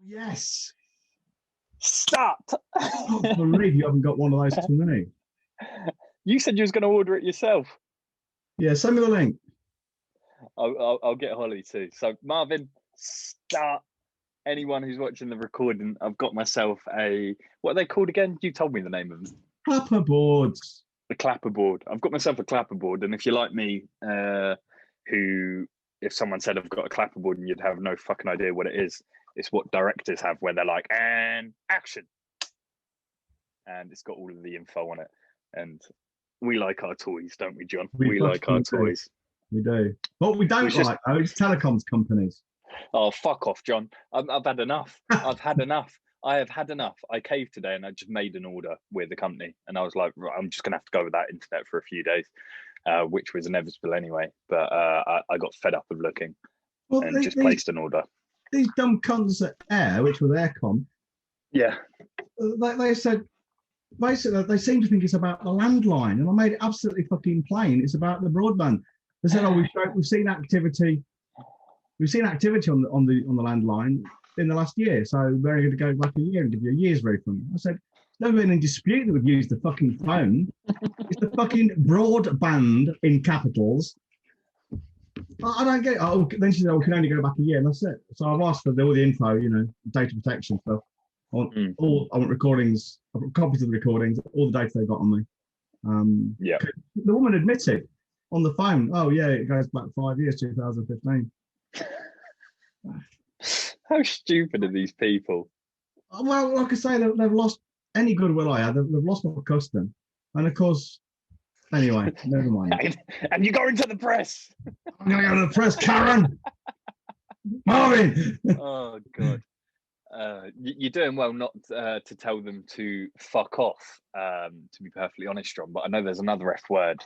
Yes. Stop. I can't believe you haven't got one of those too many. You said you was going to order it yourself. Yeah, send me the link. I'll get Holly too. So Marvin, start. Anyone who's watching the recording, I've got myself what are they called again? You told me the name of them. Clapper boards. The clapper board. I've got myself a clapper board, and if you're like me, if someone said I've got a clapper board and you'd have no fucking idea what it is, it's what directors have, where they're like, and action, and it's got all of the info on it. And we like our toys, don't we, John? We like our toys. We do. What we don't like, though, is telecoms companies. Oh, fuck off, John. I've had enough. I've had enough. I have had enough. I caved today and I just made an order with the company. And I was like, right, I'm just going to have to go without internet for a few days, which was inevitable anyway. But I got fed up of looking and just placed an order. These dumb cunts at Air, which was Aircom, yeah, they said, basically, they seem to think it's about the landline. And I made it absolutely fucking plain. It's about the broadband. They said, oh, we've seen activity. We've seen activity on the landline in the last year, so we're going to go back a year and give you a year's refund. I said, there's never been any dispute that we've used the fucking phone. It's the fucking broadband in capitals. I don't get it. Oh, then she said, oh, we can only go back a year, and that's it. So I've asked for all the info, data protection stuff. I want recordings, I've got copies of the recordings, all the data they've got on me. Yeah. The woman admitted on the phone, oh yeah, it goes back 5 years, 2015. How stupid are these people? Well, like I say, they've lost any goodwill I had. They've lost my custom. And of course, anyway, never mind. And you're going to the press. I'm going to go to the press, Karen. Marvin. Oh, God. You're doing well not to tell them to fuck off, to be perfectly honest, John. But I know there's another F word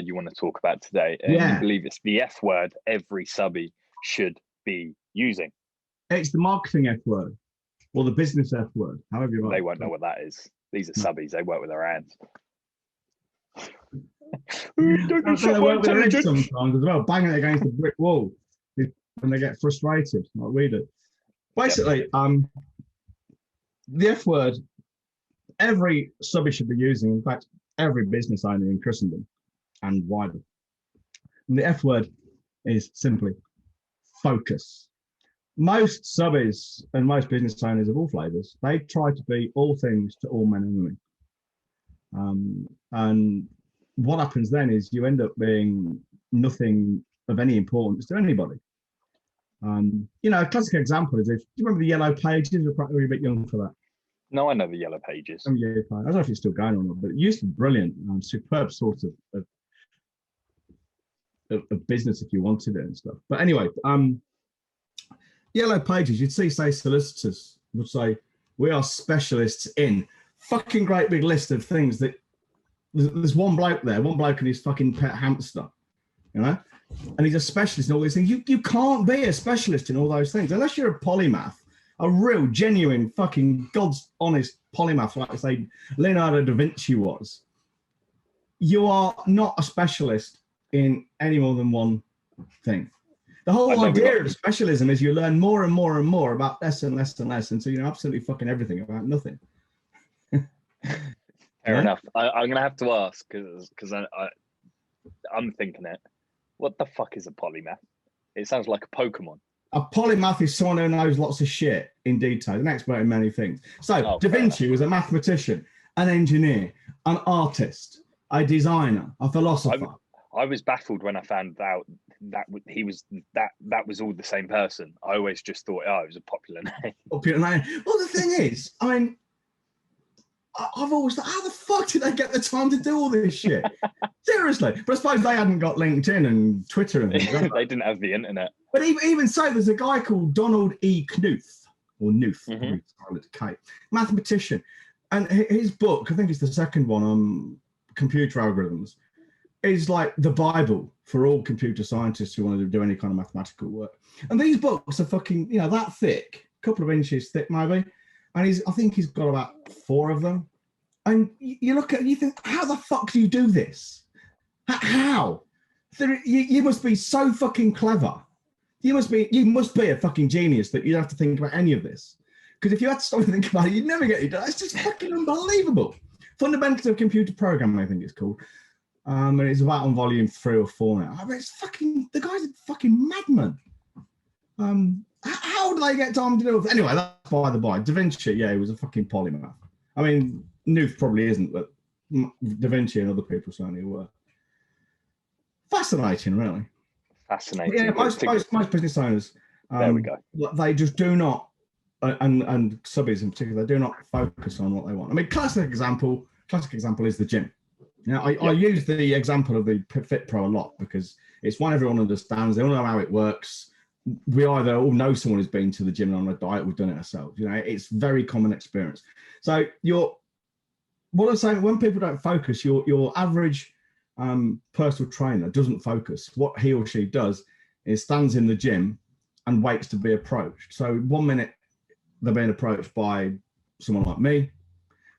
you want to talk about today. And you believe it's the F word every subbie should be using. It's the marketing F word or the business F word, however you like. They won't know what that is. These are subbies. They work with their hands. They work with their heads sometimes as well, banging it against the brick wall when they get frustrated, like we do. Basically, the F word, every subbie should be using, in fact, every business owner in Christendom and wider. And the F word is simply focus. Most subbies and most business owners of all flavors, they try to be all things to all men and women. And what happens then is you end up being nothing of any importance to anybody. A classic example is, do you remember the Yellow Pages? You're probably a bit young for that. No, I know the Yellow Pages. I don't know if it's still going on or not, but it used to be brilliant, superb sort of business if you wanted it and stuff. But anyway, Yellow Pages, you'd see, say, solicitors would say, we are specialists in fucking great big list of things that there's one bloke and his fucking pet hamster, and he's a specialist in all these things. You can't be a specialist in all those things unless you're a polymath, a real, genuine, fucking God's honest polymath, like I say Leonardo da Vinci was. You are not a specialist in any more than one thing. The whole idea of specialism is you learn more and more and more about less and less and less until you know absolutely fucking everything about nothing. Fair enough. I'm going to have to ask because I'm thinking it. What the fuck is a polymath? It sounds like a Pokemon. A polymath is someone who knows lots of shit in detail, an expert in many things. So Da Vinci was a mathematician, an engineer, an artist, a designer, a philosopher. I was baffled when I found out that he was that was all the same person. I always just thought, it was a popular name. Popular name. Well, the thing is, I've always thought, how the fuck did they get the time to do all this shit? Seriously. But I suppose they hadn't got LinkedIn and Twitter and things. They didn't have the internet. But even so, there's a guy called Donald E. Knuth, or Knuth, mathematician. And his book, I think it's the second one on computer algorithms, is like the Bible for all computer scientists who want to do any kind of mathematical work. And these books are fucking, that thick, a couple of inches thick maybe. And I think he's got about 4 of them. And you look at it and you think, how the fuck do you do this? How? You must be so fucking clever. You must be a fucking genius that you don't have to think about any of this. Because if you had to stop and think about it, you'd never get it done. It's just fucking unbelievable. Fundamentals of Computer Programming, I think it's called. And it's about on volume 3 or 4 now. I mean, it's fucking, the guy's a fucking madman. How do they get time to do it? Anyway, that's by the by. Da Vinci, yeah, he was a fucking polymath. I mean, Newt probably isn't, but Da Vinci and other people certainly were. Fascinating, really. Fascinating. Yeah, most business owners, there we go. They just do not, and subbies in particular, they do not focus on what they want. I mean, classic example is the gym. Now, I use the example of the Fit Pro a lot because it's one everyone understands. They all know how it works. We either all know someone who's been to the gym and on a diet, we've done it ourselves. You know, it's very common experience. So what I'm saying, when people don't focus, your average personal trainer doesn't focus. What he or she does is stands in the gym and waits to be approached. So 1 minute they're being approached by someone like me,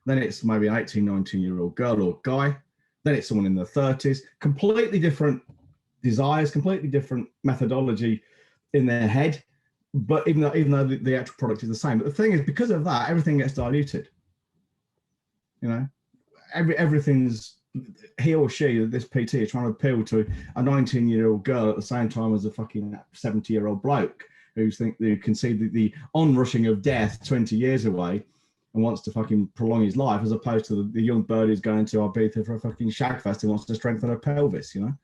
then it's maybe an 18, 19-year-old girl or guy, then it's someone in their 30s, completely different desires, completely different methodology in their head, but even though the actual product is the same. But the thing is, because of that, everything gets diluted. You know, everything's, he or she, this PT, is trying to appeal to a 19-year-old girl at the same time as a fucking 70-year-old bloke who can see the onrushing of death 20 years away and wants to fucking prolong his life, as opposed to the young bird who's going to Ibiza for a fucking shag fest and wants to strengthen her pelvis, you know?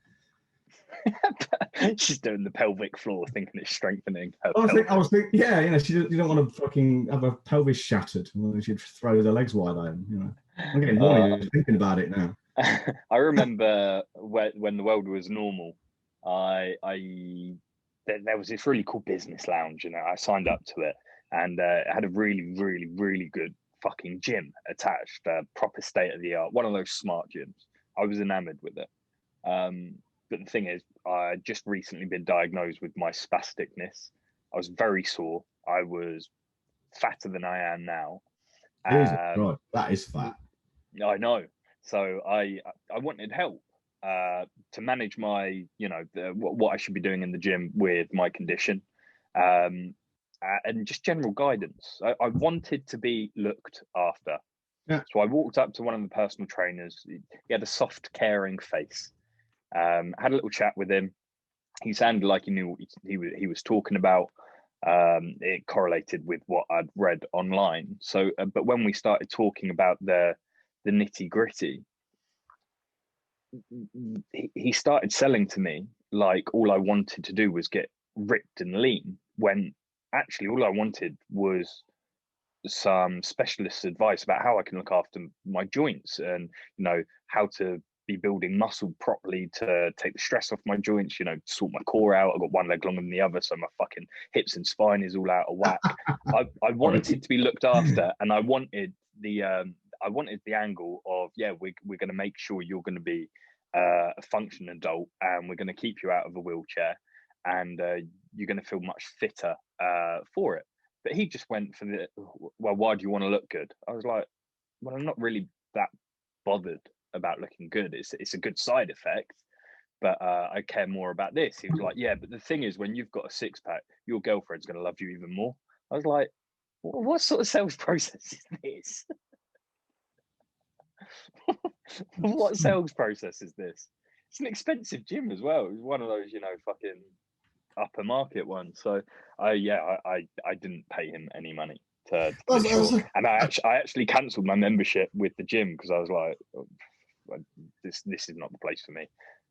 She's doing the pelvic floor, thinking it's strengthening her I was thinking, yeah, you know, you don't want to fucking have her pelvis shattered. Well, she'd throw her legs wide open, you know. I'm getting horny just thinking about it now. I remember when the world was normal, there was this really cool business lounge, you know. I signed up to it, and it had a really, really, really good fucking gym attached, proper state of the art, one of those smart gyms. I was enamored with it. But the thing is, I just recently been diagnosed with my spasticness. I was very sore. I was fatter than I am now. God, that is fat. I know. So I wanted help to manage my, you know, what I should be doing in the gym with my condition, and just general guidance. I wanted to be looked after. Yeah. So I walked up to one of the personal trainers. He had a soft, caring face. Had a little chat with him. He sounded like he knew what he was talking about. It correlated with what I'd read online. So, but when we started talking about the nitty gritty, he started selling to me like all I wanted to do was get ripped and lean, when actually all I wanted was some specialist advice about how I can look after my joints, and, you know, how to be building muscle properly to take the stress off my joints, you know, sort my core out. I've got one leg longer than the other, so my fucking hips and spine is all out of whack. I wanted to be looked after, and I wanted the angle of, yeah, we're going to make sure you're going to be a functioning adult, and we're going to keep you out of a wheelchair, and you're going to feel much fitter for it. But he just went for well, why do you want to look good? I was like, well, I'm not really that bothered about looking good. It's a good side effect, but I care more about this. He was like, yeah, but the thing is, when you've got a six-pack, your girlfriend's going to love you even more. I was like, what sort of sales process is this? What sales process is this? It's an expensive gym as well. It was one of those, you know, fucking upper market ones. So I didn't pay him any money to and I actually cancelled my membership with the gym, because I was like, oh, this is not the place for me.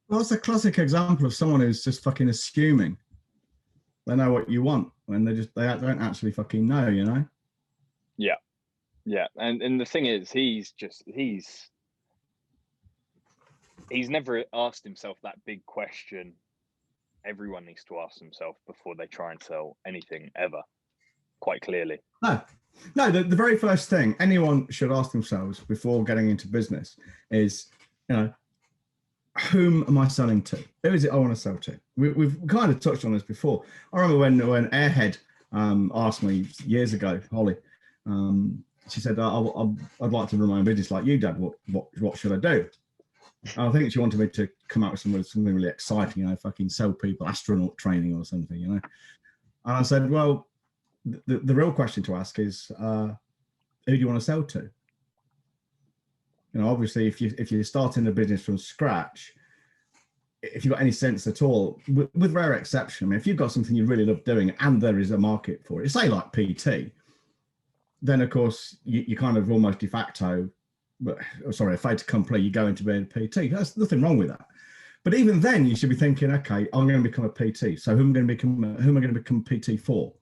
Well, it's a classic example of someone who's just fucking assuming they know what you want when they don't actually fucking know, you know? Yeah. And the thing is, he's never asked himself that big question everyone needs to ask themselves before they try and sell anything ever, quite clearly. No, the very first thing anyone should ask themselves before getting into business is, you know, whom am I selling to? Who is it I want to sell to? We've kind of touched on this before. I remember when Airhead asked me years ago, Holly, she said, I'd like to run my own business like you, Dad. What should I do? I think she wanted me to come out with something really exciting, you know, fucking sell people astronaut training or something, you know. And I said, well, the real question to ask is, who do you want to sell to? You know, obviously, if you're starting a business from scratch, if you've got any sense at all, with rare exception, I mean, if you've got something you really love doing and there is a market for it, say like PT, then of course you kind of almost de facto, sorry, a fait accompli, you go into being a PT. There's nothing wrong with that. But even then, you should be thinking, okay, I'm going to become a PT. So who am I going to become PT for?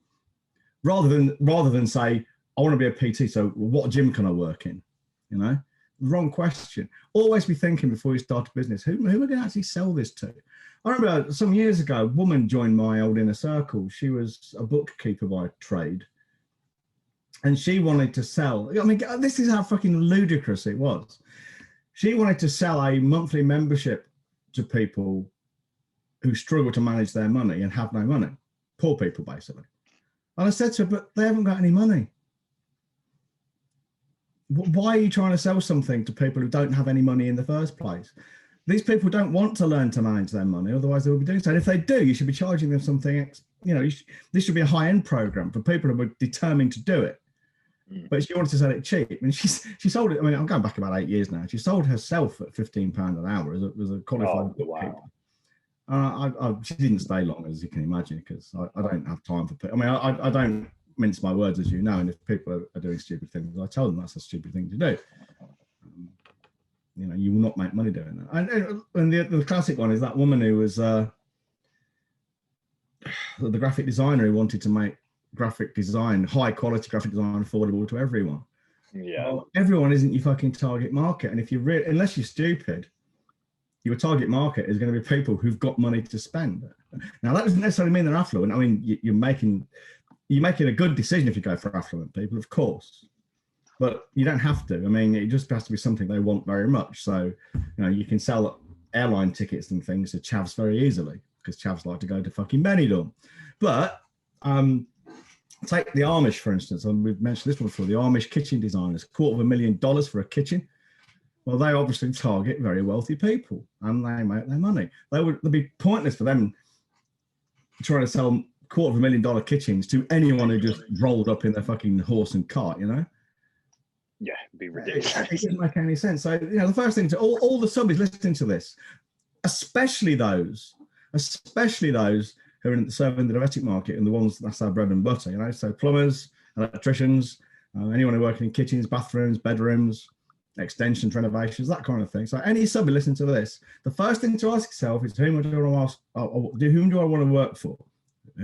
Rather than say, I want to be a PT. So what gym can I work in? You know. Wrong question. Always be thinking before you start a business, who am I going to actually sell this to? I remember some years ago, a woman joined my old inner circle. She was a bookkeeper by trade. And she wanted to sell. I mean, this is how fucking ludicrous it was. She wanted to sell a monthly membership to people who struggle to manage their money and have no money. Poor people, basically. And I said to her, but they haven't got any money. Why are you trying to sell something to people who don't have any money in the first place? These people don't want to learn to manage their money, otherwise they will be doing so. And if they do, you should be charging them something, you know, this should be a high-end program for people who are determined to do it. But she wanted to sell it cheap. And she sold it, I mean, I'm going back about 8 years now. She sold herself at £15 an hour as a qualified bookkeeper. Wow. She didn't stay long, as you can imagine, because I don't have time for people. I mean, I don't mince my words, as you know, and if people are doing stupid things, I tell them that's a stupid thing to do. You know, you will not make money doing that. And the classic one is that woman who was the graphic designer who wanted to make graphic design, high quality graphic design, affordable to everyone. Yeah. Well, everyone isn't your fucking target market, and if you unless you're stupid, your target market is going to be people who've got money to spend. Now that doesn't necessarily mean they're affluent. I mean, you're making a good decision if you go for affluent people, of course, but you don't have to. I mean, it just has to be something they want very much. So, you know, you can sell airline tickets and things to chavs very easily because chavs like to go to fucking Benidorm. But take the Amish, for instance, and we've mentioned this one before, the Amish kitchen designers, $250,000 for a kitchen. Well, they obviously target very wealthy people and they make their money. It'd be pointless for them trying to sell $250,000 kitchens to anyone who just rolled up in their fucking horse and cart, you know? Yeah, it'd be ridiculous. It doesn't make any sense. So, you know, the first thing to all the subbies listening to this, especially those who are serving the domestic market and the ones that's our bread and butter, you know, so plumbers, electricians, anyone who working in kitchens, bathrooms, bedrooms, extensions, renovations, that kind of thing. So any subby listening to this, the first thing to ask yourself is whom do I want to work for?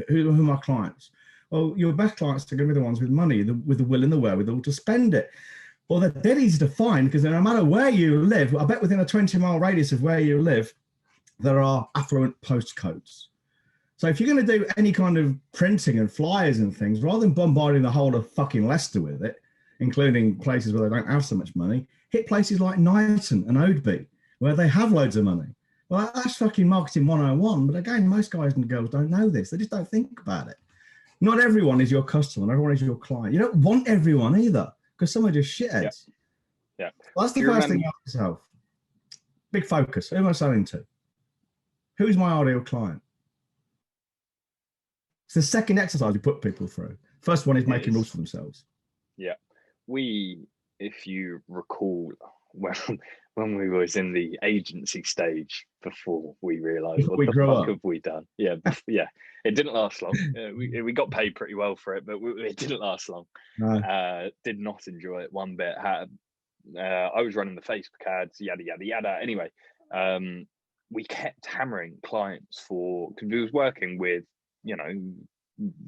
Who are my clients? Well, your best clients are going to be the ones with money, with the will and the wherewithal to spend it. Well, they're dead easy to find because no matter where you live, I bet within a 20-mile radius of where you live, there are affluent postcodes. So if you're going to do any kind of printing and flyers and things, rather than bombarding the whole of fucking Leicester with it, including places where they don't have so much money, hit places like Knighton and Oadby, where they have loads of money. Well, that's fucking marketing 101. But again, most guys and girls don't know this. They just don't think about it. Not everyone is your customer. Not everyone is your client. You don't want everyone either, because some are just shitheads. Yeah. Well, that's the first thing you ask yourself. Big focus. Who am I selling to? Who's my ideal client? It's the second exercise we put people through. First one is making rules for themselves. Yeah. If you recall, when we was in the agency stage before we realised what the fuck have we done? Yeah, yeah. It didn't last long. We got paid pretty well for it, but it didn't last long. No. Did not enjoy it one bit. I was running the Facebook ads, yada yada yada. Anyway, we kept hammering clients because we was working with, you know,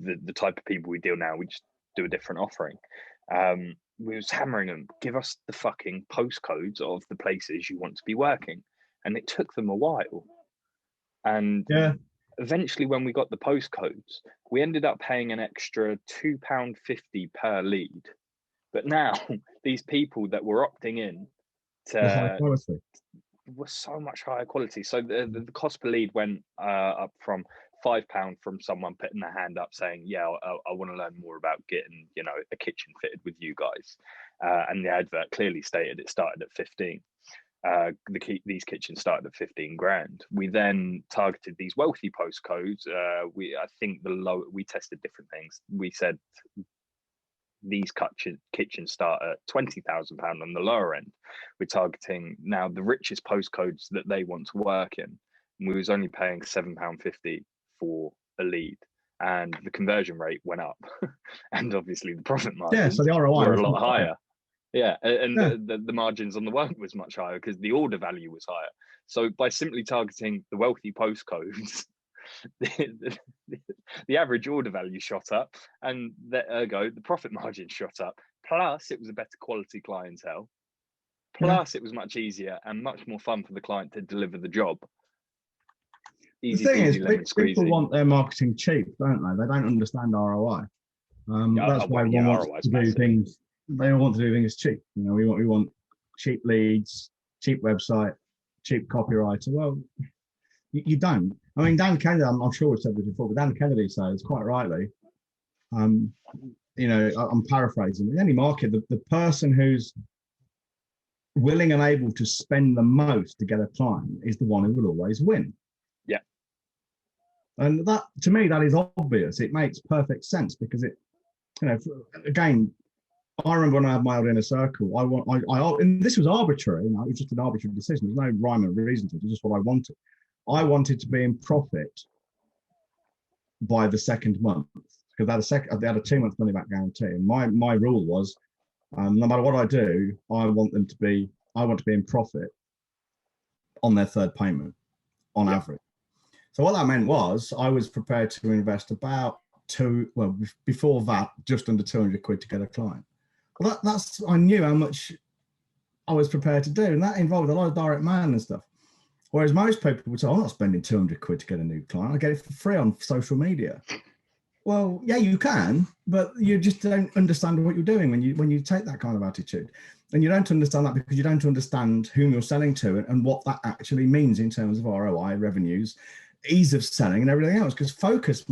the type of people we deal now. We just do a different offering. We was hammering them, give us the fucking postcodes of the places you want to be working. And it took them a while. And eventually when we got the postcodes, we ended up paying an extra £2.50 per lead. But now these people that were opting in were so much higher quality. So the cost per lead went up from £5 from someone putting their hand up saying, yeah, I want to learn more about getting, you know, a kitchen fitted with you guys. And the advert clearly stated it started at 15. These kitchens started at 15 grand. We then targeted these wealthy postcodes. I think we tested different things. We said these kitchens start at £20,000 on the lower end. We're targeting now the richest postcodes that they want to work in. And we was only paying £7.50 for a lead, and the conversion rate went up, and obviously the profit margins so the ROI were a lot higher. Yeah, and the margins on the work was much higher because the order value was higher. So by simply targeting the wealthy postcodes, the average order value shot up, and ergo the profit margin shot up. Plus, it was a better quality clientele. Plus, it was much easier and much more fun for the client to deliver the job. The thing is, people want their marketing cheap, don't they? They don't understand ROI. That's why everyone wants to do things. They all want to do things cheap. You know, we want cheap leads, cheap website, cheap copywriter. Well, you don't. I mean, Dan Kennedy, I'm sure we've said this before, but Dan Kennedy says quite rightly, you know, I'm paraphrasing, in any market, the person who's willing and able to spend the most to get a client is the one who will always win. Yeah. And that, to me, that is obvious. It makes perfect sense because it, you know, again, I remember when I had my old inner circle, and this was arbitrary, you know, it was just an arbitrary decision. There's no rhyme or reason to it. It's just what I wanted. I wanted to be in profit by the second month because they had a 2-month money back guarantee. And my rule was, no matter what I do, I want to be in profit on their third payment on average. So what that meant was I was prepared to invest about before that, just under 200 quid to get a client. Well, I knew how much I was prepared to do, and that involved a lot of direct mail and stuff. Whereas most people would say, I'm not spending 200 quid to get a new client. I get it for free on social media. Well, yeah, you can, but you just don't understand what you're doing when you take that kind of attitude. And you don't understand that because you don't understand whom you're selling to and what that actually means in terms of ROI, revenues, ease of selling and everything else. Because focus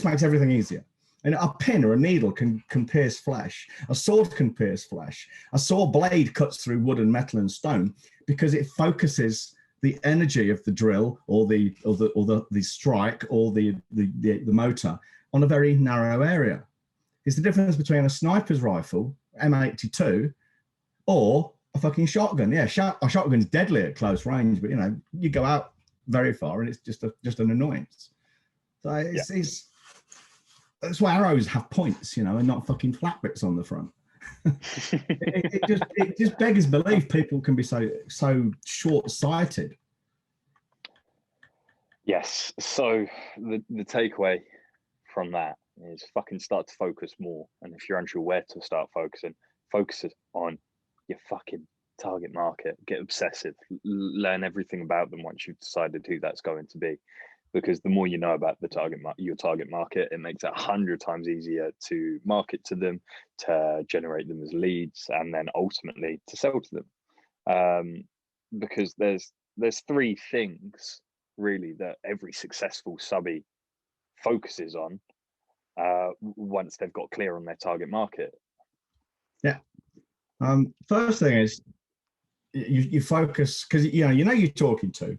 makes everything easier. And a pin or a needle can pierce flesh. A sword can pierce flesh. A saw blade cuts through wood and metal and stone because it focuses the energy of the drill or the strike or the motor on a very narrow area. It's the difference between a sniper's rifle, M82, or a fucking shotgun. Yeah, a shotgun's deadly at close range, but you know, you go out very far and it's just an annoyance. So that's why arrows have points, you know, and not fucking flat bits on the front. it just beggars belief people can be so short-sighted. Yes. So the takeaway from that is fucking start to focus more. And if you're unsure where to start focusing, focus on your fucking target market. Get obsessive. Learn everything about them once you've decided who that's going to be. Because the more you know about your target market, it makes it 100 times easier to market to them, to generate them as leads, and then ultimately to sell to them. Because there's 3 things really that every successful subbie focuses on once they've got clear on their target market. Yeah. First thing is you focus because you know you're talking to.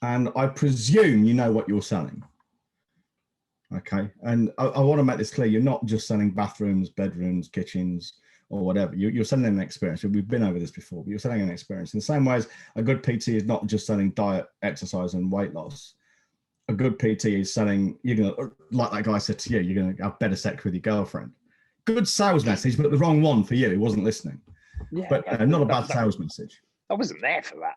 And I presume you know what you're selling. Okay. And I want to make this clear. You're not just selling bathrooms, bedrooms, kitchens, or whatever. You're selling an experience. We've been over this before, but you're selling an experience. In the same way as a good PT is not just selling diet, exercise, and weight loss. A good PT is selling, like that guy said to you, you're going to have better sex with your girlfriend. Good sales message, but the wrong one for you. He wasn't listening. Yeah, but not a bad sales message. I wasn't there for that.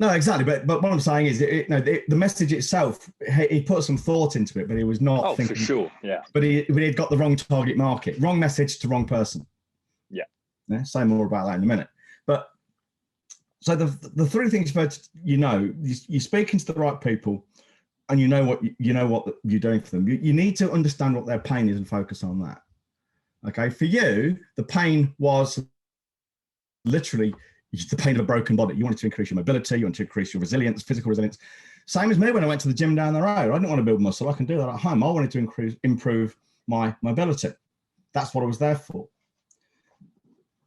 No, exactly. But what I'm saying is, the message itself, he put some thought into it, but he was not thinking. For sure, yeah. But he had got the wrong target market, wrong message to wrong person. Yeah. Say more about that in a minute. But so the 3 things you're speaking to the right people, and you know what you're doing for them. You need to understand what their pain is and focus on that. Okay, for you, the pain was literally the pain of a broken body. You wanted to increase your mobility, you wanted to increase your resilience, physical resilience. Same as me when I went to the gym down the road. I didn't want to build muscle. I can do that at home. I wanted to improve my mobility. That's what I was there for.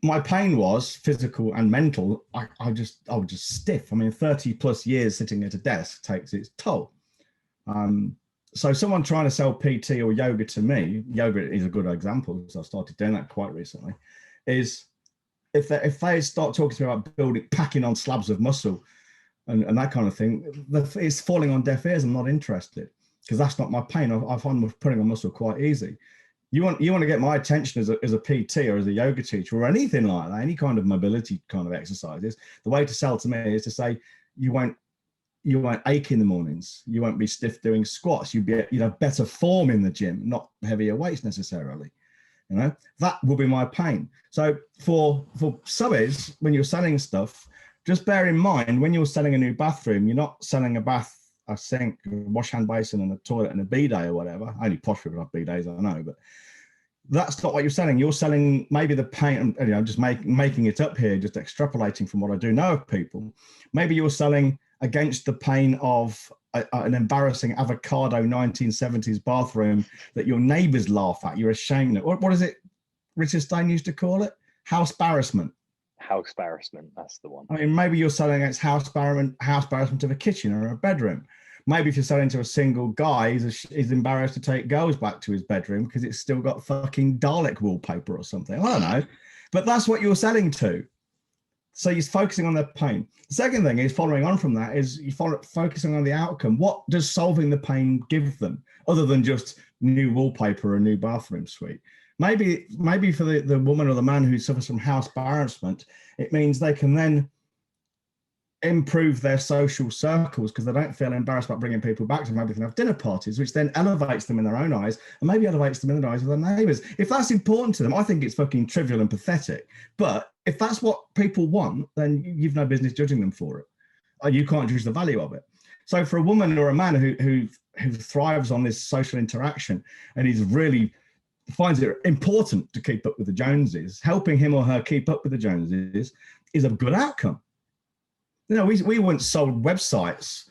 my pain was physical and mental. I was just stiff. I mean, 30 plus years sitting at a desk takes its toll. So someone trying to sell PT or yoga to me, yoga is a good example because I started doing that quite recently, is if they start talking to me about packing on slabs of muscle and that kind of thing, it's falling on deaf ears. I'm not interested because that's not my pain. I find putting on muscle quite easy. You want to get my attention as a PT or as a yoga teacher or anything like that, any kind of mobility kind of exercises. The way to sell to me is to say you won't ache in the mornings. You won't be stiff doing squats. You'd have better form in the gym, not heavier weights necessarily. You know, that will be my pain. So for subbies, when you're selling stuff, just bear in mind when you're selling a new bathroom, you're not selling a sink, a wash hand basin, and a toilet and a bidet or whatever. Only posh people have bidets, I know, but that's not what you're selling. You're selling maybe the pain. You know, just making it up here, just extrapolating from what I do know of people. Maybe you're selling against the pain of an embarrassing avocado 1970s bathroom that your neighbors laugh at. You're ashamed of. What is it Richard Stein used to call it? House embarrassment. House embarrassment, that's the one. I mean, maybe you're selling against house embarrassment of a kitchen or a bedroom. Maybe if you're selling to a single guy, he's embarrassed to take girls back to his bedroom because it's still got fucking Dalek wallpaper or something. I don't know. But that's what you're selling to. So you're focusing on their pain. The second thing is following on from that is focusing on the outcome. What does solving the pain give them other than just new wallpaper or a new bathroom suite? Maybe for the woman or the man who suffers from house embarrassment, it means they can then improve their social circles because they don't feel embarrassed about bringing people back to them. Maybe they can have dinner parties, which then elevates them in their own eyes and maybe elevates them in the eyes of their neighbors. If that's important to them, I think it's fucking trivial and pathetic. But if that's what people want, then you've no business judging them for it. You can't judge the value of it. So for a woman or a man who thrives on this social interaction and he's really finds it important to keep up with the Joneses, helping him or her keep up with the Joneses is a good outcome. You know, we once sold websites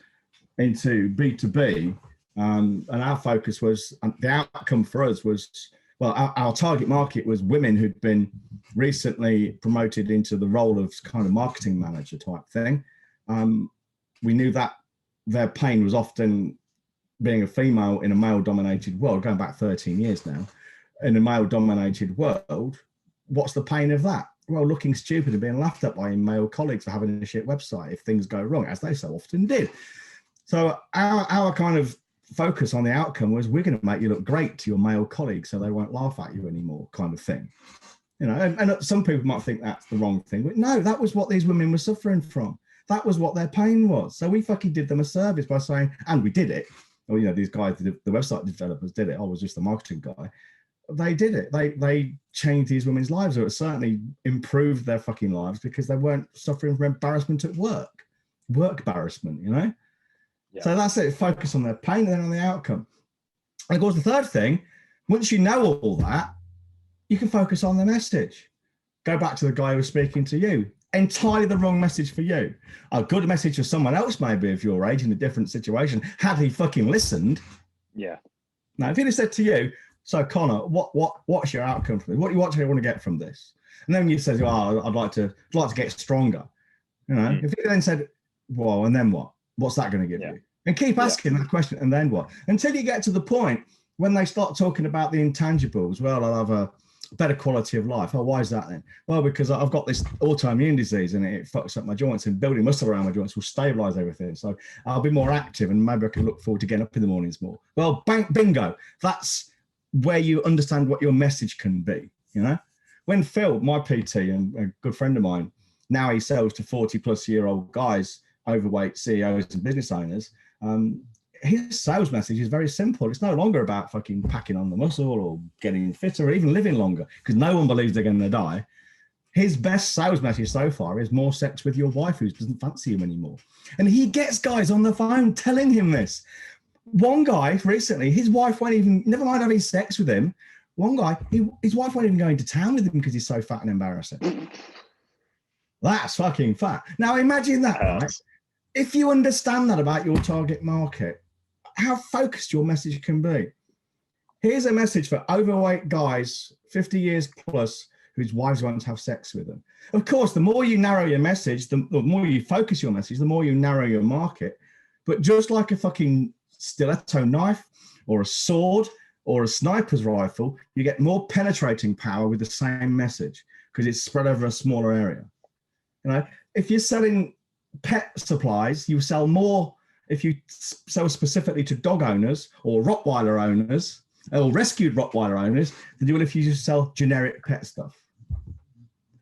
into B2B, and our focus was, the outcome for us was, well, our target market was women who'd been recently promoted into the role of kind of marketing manager type thing. We knew that their pain was often being a female in a male-dominated world, going back 13 years now, in a male-dominated world. What's the pain of that? Well, looking stupid and being laughed at by male colleagues for having a shit website if things go wrong, as they so often did. So our kind of focus on the outcome was, we're going to make you look great to your male colleagues so they won't laugh at you anymore, kind of thing. You know, and some people might think that's the wrong thing, but no, that was what these women were suffering from. That was what their pain was. So we fucking did them a service by saying, and we did it. Well, you know, these guys, the website developers did it. I was just the marketing guy. They did it. They changed these women's lives, or it certainly improved their fucking lives because they weren't suffering from embarrassment at work embarrassment, you know? Yeah. So that's it. Focus on their pain and then on the outcome. And of course, the third thing, once you know all that, you can focus on the message. Go back to the guy who was speaking to you. Entirely the wrong message for you. A good message for someone else, maybe of your age in a different situation, had he fucking listened. Yeah. Now, if he'd have said to you, so Connor, what's your outcome from this? What do you want to get from this? And then you said, oh, I'd like to get stronger. You know, if he then said, well, and then what? What's that going to give you? And keep asking that question, and then what? Until you get to the point when they start talking about the intangibles. Well, I'll have a better quality of life. Oh, why is that then? Well, because I've got this autoimmune disease and it fucks up my joints, and building muscle around my joints will stabilize everything. So I'll be more active and maybe I can look forward to getting up in the mornings more. Well, bingo. That's where you understand what your message can be, you know? When Phil, my PT and a good friend of mine, now he sells to 40-plus-year-old guys, overweight CEOs and business owners, his sales message is very simple. It's no longer about fucking packing on the muscle or getting fitter or even living longer, because no one believes they're going to die. His best sales message so far is more sex with your wife who doesn't fancy him anymore. And he gets guys on the phone telling him this. One guy recently, his wife won't even, never mind having sex with him, one guy, his wife won't even go into town with him because he's so fat and embarrassing. That's fucking fat. Now imagine that, right? If you understand that about your target market, how focused your message can be. Here's a message for overweight guys, 50 years plus, whose wives won't have sex with them. Of course, the more you narrow your message, the more you focus your message, the more you narrow your market. But just like a fucking stiletto knife or a sword or a sniper's rifle, you get more penetrating power with the same message because it's spread over a smaller area. You know, if you're selling pet supplies, you sell more if you sell specifically to dog owners or Rottweiler owners or rescued Rottweiler owners than you will if you just sell generic pet stuff.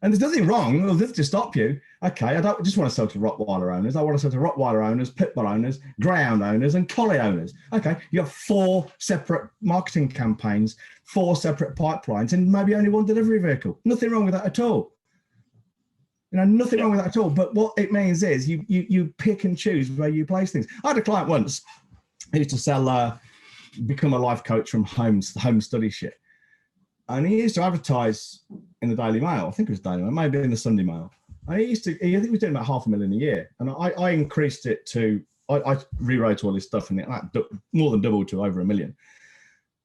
And there's nothing wrong. Well, this to stop you. Okay, I don't just want to sell to Rottweiler owners. I want to sell to Rottweiler owners, Pitbull owners, Greyhound owners, and Collie owners. Okay, you have 4 separate marketing campaigns, 4 separate pipelines, and maybe only 1 delivery vehicle. Nothing wrong with that at all. You know, nothing wrong with that at all. But what it means is you pick and choose where you place things. I had a client once who used to sell, become a life coach from home study shit. And he used to advertise in the Daily Mail. I think it was Daily Mail, maybe in the Sunday Mail. And I think he was doing about $500,000 a year. And I increased it to, I rewrote all this stuff and that more than doubled to over $1 million.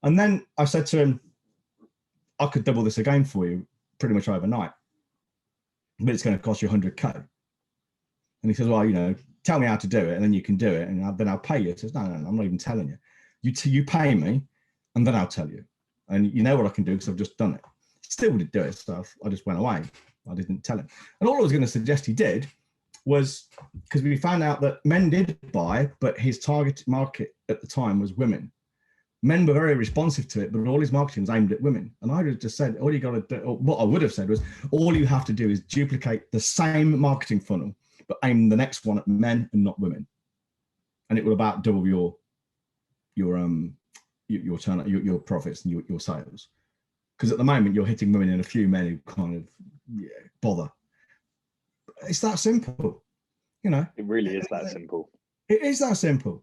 And then I said to him, I could double this again for you pretty much overnight, but it's going to cost you 100K. And he says, well, you know, tell me how to do it and then you can do it. And then I'll pay you. I says, no, I'm not even telling you. You pay me and then I'll tell you. And you know what I can do because I've just done it. He still didn't do it, so I just went away. I didn't tell him. And all I was going to suggest he did was, because we found out that men did buy, but his target market at the time was women. Men were very responsive to it, but all his marketing was aimed at women. And I just said, all you got to do, or what I would have said was, all you have to do is duplicate the same marketing funnel, but aim the next one at men and not women. And it will about double your turn, your profits and your sales, because at the moment you're hitting women and a few men who kind of bother. It's that simple, you know. It really is that simple. It is that simple.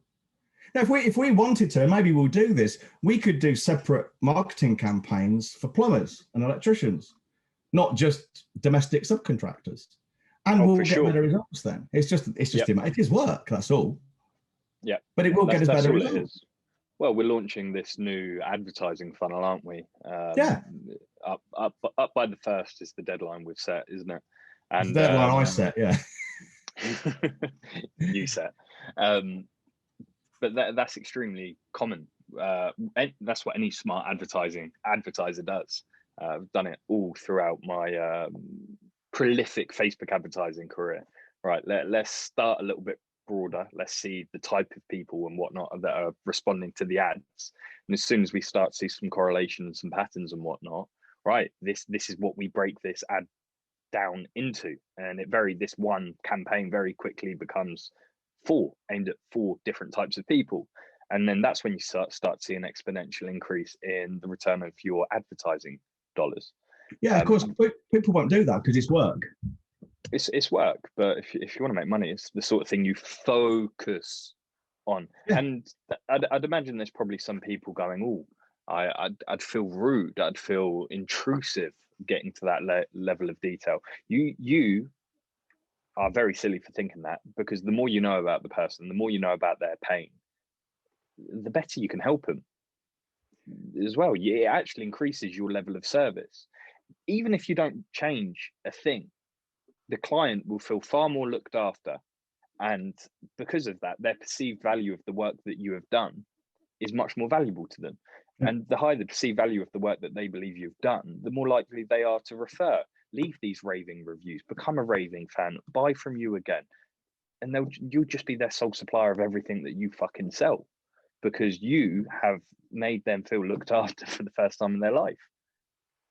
Now, if we wanted to, maybe we'll do this. We could do separate marketing campaigns for plumbers and electricians, not just domestic subcontractors, and we'll get better results. Then it's just it is work. That's all. Yeah, but it will get us better results. Well, we're launching this new advertising funnel, aren't we? Yeah. Up by the 1st is the deadline we've set, isn't it? And the deadline I set, yeah. You set. But that's extremely common. That's what any smart advertiser does. I've done it all throughout my prolific Facebook advertising career. Right, let's start a little bit broader. Let's see the type of people and whatnot that are responding to the ads. And as soon as we start to see some correlations, some patterns and whatnot, right, this is what we break this ad down into. And this one campaign very quickly becomes 4, aimed at 4 different types of people. And then that's when you start to see an exponential increase in the return of your advertising dollars. Yeah, of course, people won't do that because it's work. It's work, but if you want to make money, it's the sort of thing you focus on. Yeah. And I'd imagine there's probably some people going, oh, I'd feel rude, I'd feel intrusive getting to that level of detail. You are very silly for thinking that, because the more you know about the person, the more you know about their pain, the better you can help them as well. It actually increases your level of service. Even if you don't change a thing, the client will feel far more looked after. And because of that, their perceived value of the work that you have done is much more valuable to them. Yeah. And the higher the perceived value of the work that they believe you've done, the more likely they are to refer, leave these raving reviews, become a raving fan, buy from you again. And you'll just be their sole supplier of everything that you fucking sell, because you have made them feel looked after for the first time in their life.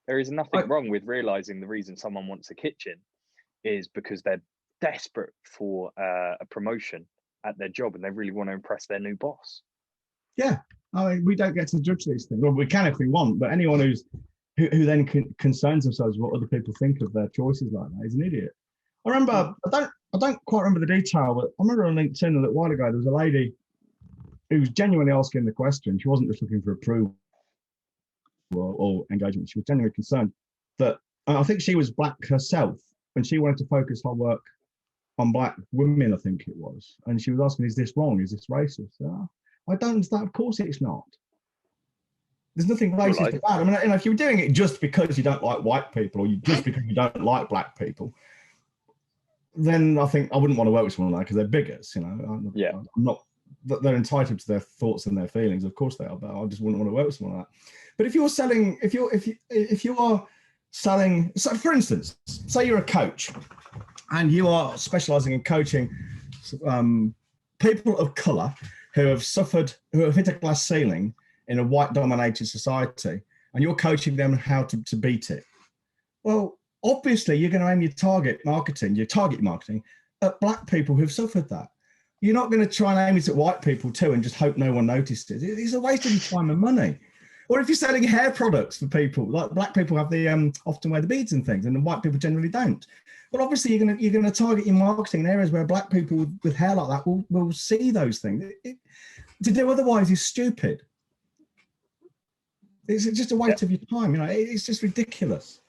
There is nothing wrong with realizing the reason someone wants a kitchen is because they're desperate for a promotion at their job and they really want to impress their new boss. Yeah, I mean, we don't get to judge these things. Well, we can if we want, but anyone who then concerns themselves with what other people think of their choices like that is an idiot. I remember, I don't quite remember the detail, but I remember on LinkedIn a little while ago, there was a lady who was genuinely asking the question. She wasn't just looking for approval or engagement. She was genuinely concerned that, I think she was black herself, and she wanted to focus her work on black women, I think it was. And she was asking, is this wrong? Is this racist? I don't understand. Of course it's not. There's nothing racist about it. I mean, if you're doing it just because you don't like white people or just because you don't like black people, then I think I wouldn't want to work with someone like that because they're bigots, you know. I'm not, they're entitled to their thoughts and their feelings. Of course they are, but I just wouldn't want to work with someone like that. But if you are selling, so for instance, say you're a coach and you are specializing in coaching people of color who have hit a glass ceiling in a white dominated society, and you're coaching them how to beat it. Well, obviously you're going to aim your target marketing at black people who've suffered that. You're not going to try and aim it at white people too and just hope no one notices it. It's a waste of your time and money. Or if you're selling hair products for people, like black people have the often wear the beads and things, and the white people generally don't. Well, obviously you're going to target your marketing in areas where black people with hair like that will see those things. To do otherwise is stupid. It's just a waste of your time. You know, it's just ridiculous.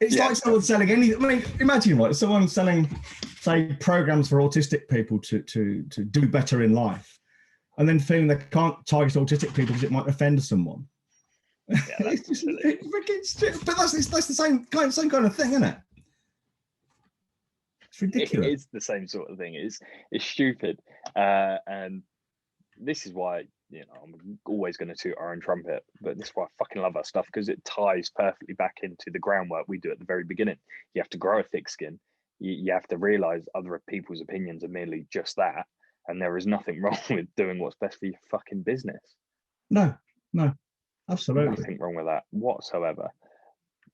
It's like someone selling any. I mean, imagine what someone selling, say, programs for autistic people to do better in life, and then feeling they can't target autistic people because it might offend someone. Yeah, it's but that's the same kind of thing, isn't it? It's ridiculous. It is the same sort of thing. It's stupid, and this is why, you know, I'm always going to toot our own trumpet, but this is why I fucking love our stuff, because it ties perfectly back into the groundwork we do at the very beginning. You have to grow a thick skin. You have to realize other people's opinions are merely just that, and there is nothing wrong with doing what's best for your fucking business. No, absolutely nothing wrong with that whatsoever.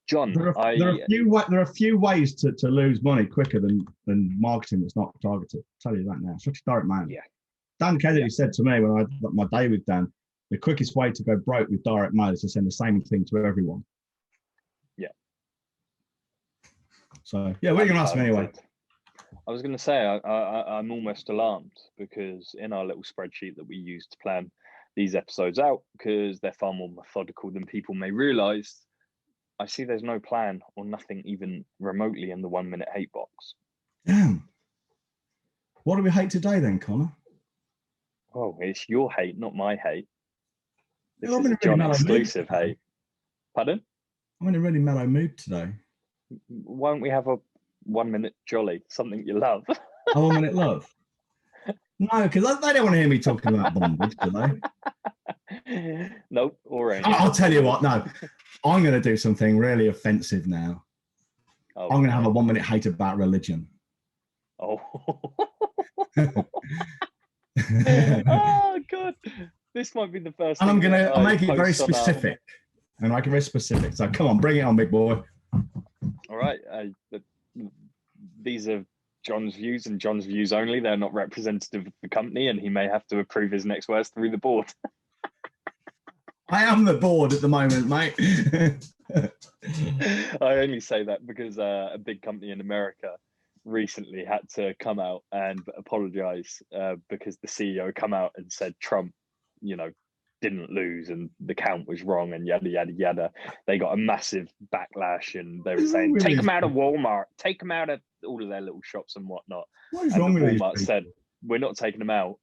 John, there are a few ways to lose money quicker than marketing that's not targeted. I'll tell you that now, especially direct mail. Yeah. Dan Kennedy said to me when I had my day with Dan, the quickest way to go broke with direct mail is to send the same thing to everyone. Yeah. So, yeah, what are you going to ask me anyway? I was going to say, I'm almost alarmed because in our little spreadsheet that we use to plan these episodes out, because they're far more methodical than people may realize, I see there's no plan or nothing even remotely in the 1 minute hate box. Damn. What do we hate today then, Connor? Oh, it's your hate, not my hate. This is a John exclusive hate. Pardon? I'm in a really mellow mood today. Why don't we have a 1 minute jolly, something you love? A 1 minute love? No, because they don't want to hear me talking about bondage, do they? Nope, all right. I'll tell you what, no. I'm going to do something really offensive now. Oh, I'm going to have a 1 minute hate about religion. Oh. Oh God, this might be the first. And I'll make it very specific. And I can very specific. So come on, bring it on, big boy. All right. These are John's views and John's views only. They're not representative of the company, and he may have to approve his next words through the board. I am the board at the moment, mate. I only say that because a big company in America recently had to come out and apologize because the CEO come out and said Trump, you know, didn't lose and the count was wrong and yada yada yada. They got a massive backlash and they were saying, really take them out of Walmart, take them out of all of their little shops and whatnot. What is wrong with Walmart said, we're not taking them out.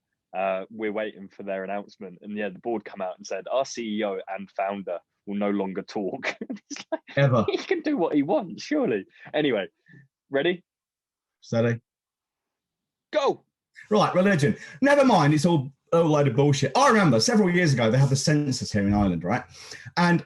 We're waiting for their announcement. And yeah, the board come out and said, our CEO and founder will no longer talk. It's like, ever. He can do what he wants, surely. Anyway, ready? Steady. Go. Right, religion. Never mind, it's all a load of bullshit. I remember several years ago, they had the census here in Ireland, right? And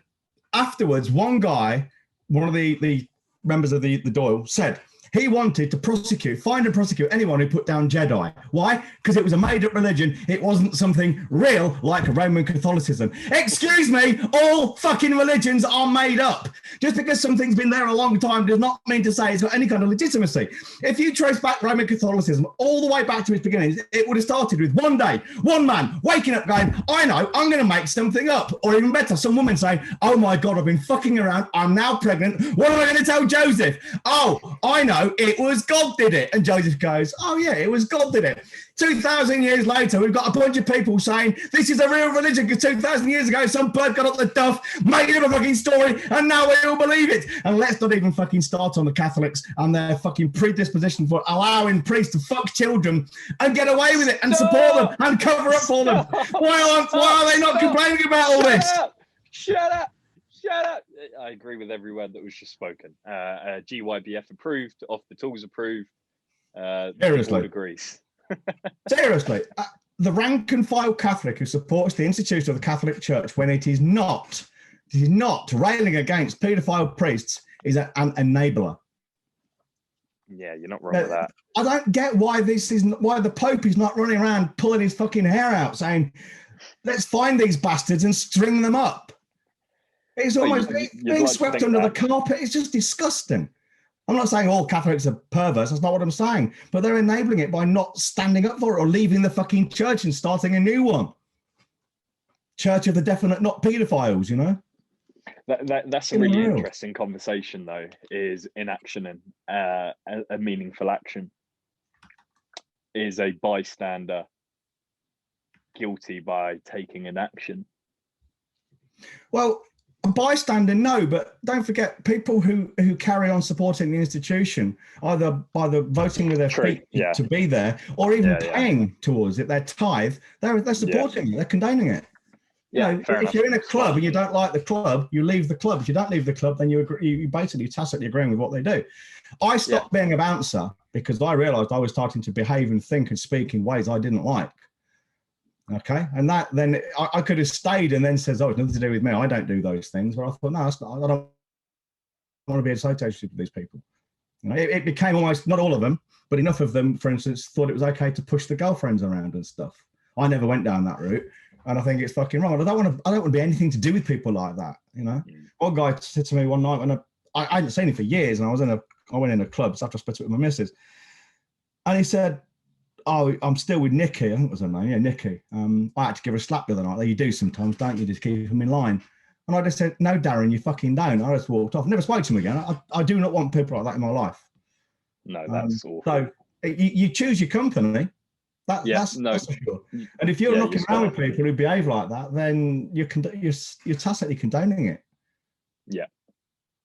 afterwards, one guy, one of the members of the Dáil said he wanted to find and prosecute anyone who put down Jedi. Why? Because it was a made-up religion. It wasn't something real like Roman Catholicism. Excuse me, all fucking religions are made up. Just because something's been there a long time does not mean to say it's got any kind of legitimacy. If you trace back Roman Catholicism all the way back to its beginnings, it would have started with one day, one man waking up going, I know, I'm going to make something up. Or even better, some woman saying, oh my God, I've been fucking around. I'm now pregnant. What am I going to tell Joseph? Oh, I know. It was God did it. And Joseph goes, oh yeah, it was God did it. 2,000 years later, we've got a bunch of people saying this is a real religion because 2,000 years ago, some bird got up the duff, made it a fucking story, and now we all believe it. And let's not even fucking start on the Catholics and their fucking predisposition for allowing priests to fuck children and get away with it and support them and cover up for them. Why are they not complaining about all this? Shut up. Shut up. I agree with every word that was just spoken. GYBF approved, off the tools approved. Seriously. Board agrees. Seriously. The rank and file Catholic who supports the institution of the Catholic Church when it is not railing against paedophile priests is an enabler. Yeah, you're not wrong with that. I don't get why the Pope is not running around pulling his fucking hair out saying, let's find these bastards and string them up. It's almost being swept under the carpet. It's just disgusting. I'm not saying all Catholics are perverts. That's not what I'm saying. But they're enabling it by not standing up for it or leaving the fucking church and starting a new one. Church of the Definite Not Paedophiles, you know? That's a really interesting conversation, though, is inaction and a meaningful action. Is a bystander guilty by taking an action? Well, a bystander, no, but don't forget people who carry on supporting the institution, either by the voting with their feet to be there, or even paying towards it, their tithe, they're supporting it, they're condoning it. You know, if you're in a club and you don't like the club, you leave the club. If you don't leave the club, then you basically tacitly agreeing with what they do. I stopped being a bouncer because I realised I was starting to behave and think and speak in ways I didn't like. Okay, and that then I could have stayed and then says, "Oh, it's nothing to do with me. I don't do those things." But I thought, no, I don't want to be associated with these people. You know, it became almost not all of them, but enough of them, for instance, thought it was okay to push the girlfriends around and stuff. I never went down that route, and I think it's fucking wrong. I don't want to be anything to do with people like that. You know, one guy said to me one night when I hadn't seen him for years, and I went in a club after I split it with my missus, and he said, "Oh, I'm still with Nikki." I think it was her name. Yeah, Nikki. I had to give her a slap the other night. You do sometimes, don't you? Just keep them in line. And I just said, "No, Darren, you fucking don't." I just walked off. Never spoke to him again. I do not want people like that in my life. No, that's awful. So you choose your company. That's for sure. And if you're knocking around with people who behave like that, then you're tacitly condoning it. Yeah.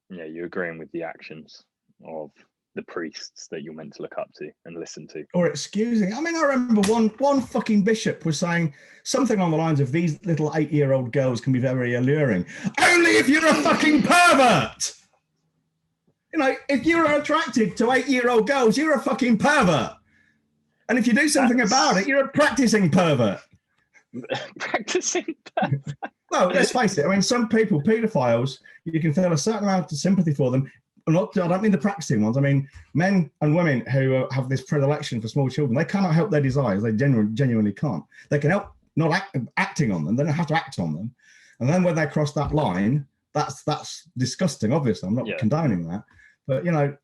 Yeah, you're agreeing with the actions of the priests that you're meant to look up to and listen to, or excusing. I mean, I remember one fucking bishop was saying something on the lines of, "These little 8-year-old girls can be very alluring, only if you're a fucking pervert." You know, if you're attracted to 8-year-old girls, you're a fucking pervert, and if you do something about it, you're a practicing pervert. Practicing pervert. Well, let's face it. I mean, some people, paedophiles, you can feel a certain amount of sympathy for them. I don't mean the practicing ones. I mean men and women who have this predilection for small children. They cannot help their desires. They genuinely can't. They can help not acting on them. They don't have to act on them. And then when they cross that line, that's disgusting. Obviously, I'm not condoning that. But you know,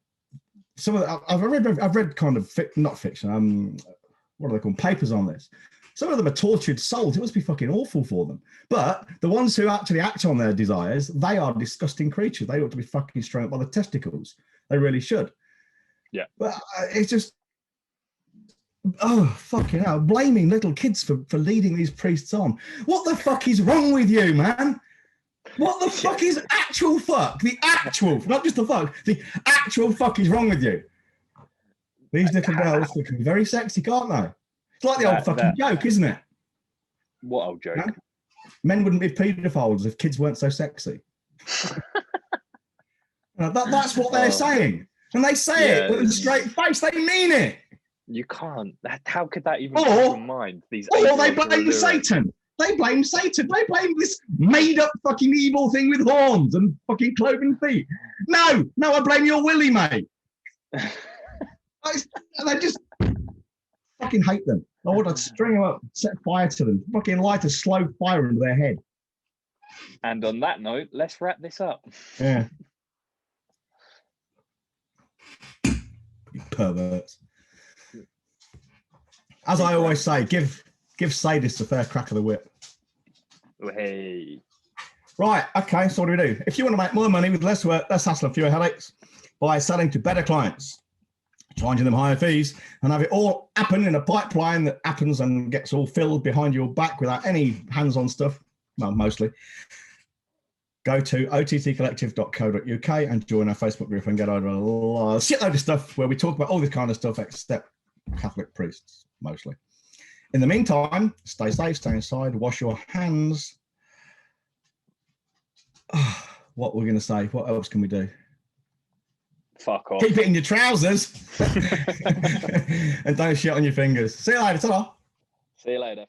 some of I've read kind of not fiction. What are they called? Papers on this. Some of them are tortured souls. It must be fucking awful for them. But the ones who actually act on their desires, they are disgusting creatures. They ought to be fucking strung up by the testicles. They really should. Yeah. But it's just, oh, fucking hell. Blaming little kids for leading these priests on. What the fuck is wrong with you, man? What the fuck is actual fuck? The actual, not just the fuck, the actual fuck is wrong with you. These little girls can be very sexy, can't they? It's like the old fucking joke, isn't it? What old joke? You know? Men wouldn't be paedophiles if kids weren't so sexy. That's what they're saying. And they say it with a straight face. They mean it. You can't. How could that even come to your mind? Or they blame Satan. They blame Satan. They blame this made-up fucking evil thing with horns and fucking cloven feet. No, I blame your Willie, mate. And I just fucking hate them. I want to string them up, set fire to them, fucking light a slow fire under their head. And on that note, let's wrap this up. Yeah. You perverts. As I always say, give sadists a fair crack of the whip. Hey. Right, okay, so what do we do? If you want to make more money with less work, less hassle and fewer headaches, by selling to better clients, charging them higher fees, and have it all happen in a pipeline that happens and gets all filled behind your back without any hands-on stuff, well, mostly, go to ottcollective.co.uk and join our Facebook group and get over a shitload of stuff where we talk about all this kind of stuff except Catholic priests, mostly. In the meantime, stay safe, stay inside, wash your hands, What we're gonna say? What else can we do? Fuck off. Keep it in your trousers and don't shit on your fingers. See you later. Ta-ra. See you later.